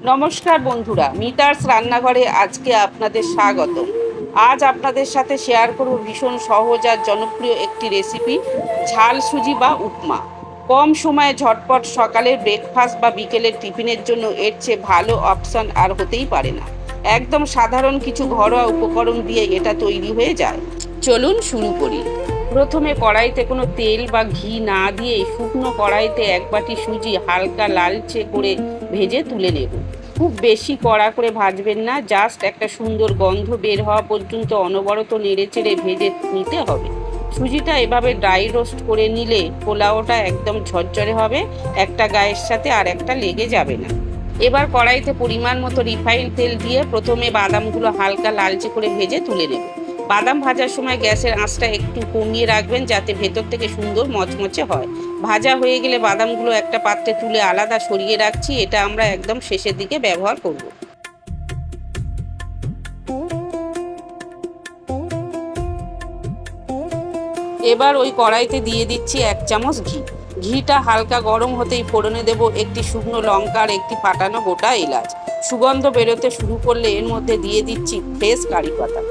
নমস্কার বন্ধুরা, মিতার্স রান্নাঘরে আজকে আপনাদের স্বাগত। আজ আপনাদের সাথে শেয়ার করব ভীষণ সহজ আর জনপ্রিয় একটি রেসিপি, ঝাল সুজি বা উপমা। কম সময়ে ঝটপট সকালের ব্রেকফাস্ট বা বিকেলের টিফিনের জন্য এর চেয়ে ভালো অপশন আর হতেই পারে না। একদম সাধারণ কিছু ঘরোয়া উপকরণ দিয়ে এটা তৈরি হয়ে যায়। চলুন শুরু করি। প্রথমে কড়াইতে কোনো তেল বা ঘি না দিয়ে শুকনো কড়াইতে এক বাটি সুজি হালকা লালচে করে ভেজে তুলে নেব। খুব বেশি কড়া করে ভাজবেন না, জাস্ট একটা সুন্দর গন্ধ বের হওয়া পর্যন্ত অনবরত নেড়েচেড়ে ভেজে নিতে হবে। সুজিটা এভাবে ড্রাই রোস্ট করে নিলে পোলাওটা একদম ঝরঝরে হবে, একটা গায়ের সাথে আর একটা লেগে যাবে না। এবার কড়াইতে পরিমাণ মতো রিফাইন্ড তেল দিয়ে প্রথমে বাদামগুলো হালকা লালচে করে ভেজে তুলে নেব। বাদাম ভাজার সময় গ্যাসের আঁচটা একটু কমিয়ে রাখবেন যাতে ভেতর থেকে সুন্দর মচমচে হয়। ভাজা হয়ে গেলে বাদামগুলো একটা পাত্রে তুলে আলাদা সরিয়ে রাখছি, এটা আমরা একদম শেষের দিকে ব্যবহার করব। এবার ওই কড়াইতে দিয়ে দিচ্ছি 1 চামচ ঘি। ঘিটা হালকা গরম হতেই ফোড়নে দেব একটি শুকনো লঙ্কা আর একটি ফাটানো গোটা এলাচ। সুগন্ধ বেরোতে শুরু করলে এর মধ্যে দিয়ে দিচ্ছি ফ্রেশ কারি পাতা।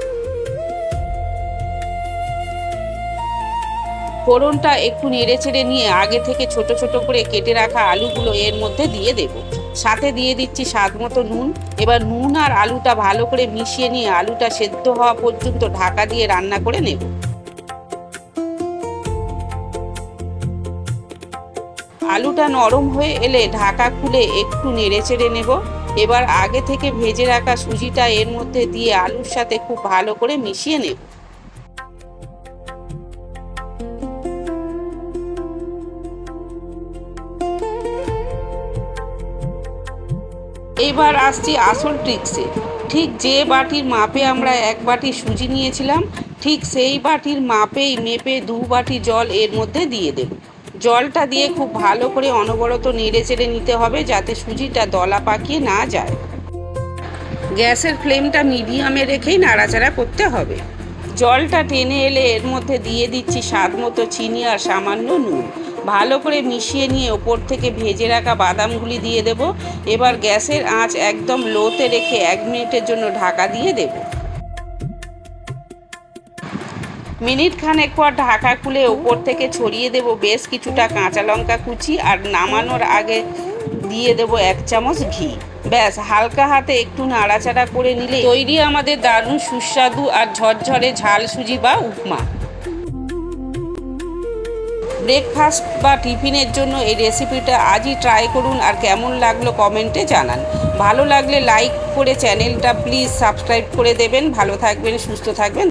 ফোড়নটা একটু নেড়েচেড়ে নিয়ে আগে থেকে ছোট ছোট করে কেটে রাখা আলুগুলো এর মধ্যে দিয়ে দেব। সাথে দিয়ে দিচ্ছি স্বাদ মতো নুন। এবার নুন আর আলুটা ভালো করে মিশিয়ে নিয়ে আলুটা সেদ্ধ হওয়া পর্যন্ত ঢাকা দিয়ে রান্না করে নেব। আলুটা নরম হয়ে এলে ঢাকা খুলে একটু নেড়েচেড়ে নেব। এবার আগে থেকে ভেজে রাখা সুজিটা এর মধ্যে দিয়ে আলুর সাথে খুব ভালো করে মিশিয়ে নেব। এবার আসছি আসল ট্রিক্সে। ঠিক যে বাটির মাপে আমরা 1 বাটি সুজি নিয়েছিলাম, ঠিক সেই বাটির মাপেই মেপে 2 বাটি জল এর মধ্যে দিয়ে দেব। জলটা দিয়ে খুব ভালো করে অনবরত নেড়েচেড়ে নিতে হবে যাতে সুজিটা দলা পাকিয়ে না যায়। গ্যাসের ফ্লেমটা মিডিয়ামে রেখেই নাড়াচাড়া করতে হবে। জলটা টেনে এলে এর মধ্যে দিয়ে দিচ্ছি স্বাদ মতো চিনি আর সামান্য নুন। ভালো করে মিশিয়ে নিয়ে ওপর থেকে ভেজে রাখা বাদামগুলি দিয়ে দেব। এবার গ্যাসের আঁচ একদম লোতে রেখে 1 মিনিটের জন্য ঢাকা দিয়ে দেব। মিনিট খানেক পর ঢাকা খুলে ওপর থেকে ছড়িয়ে দেব বেশ কিছুটা কাঁচা লঙ্কা কুচি আর নামানোর আগে দিয়ে দেব 1 চামচ ঘি। ব্যাস, হালকা হাতে একটু নাড়াচাড়া করে নিলে তৈরি আমাদের দারুণ সুস্বাদু আর ঝরঝরে ঝাল সুজি বা উপমা। ব্রেকফাস্ট বা টিফিনের জন্য এই রেসিপিটা আজই ট্রাই করুন আর কেমন লাগলো কমেন্টে জানান। ভালো লাগলে লাইক করে চ্যানেলটা প্লিজ সাবস্ক্রাইব করে দেবেন। ভালো থাকবেন, সুস্থ থাকবেন।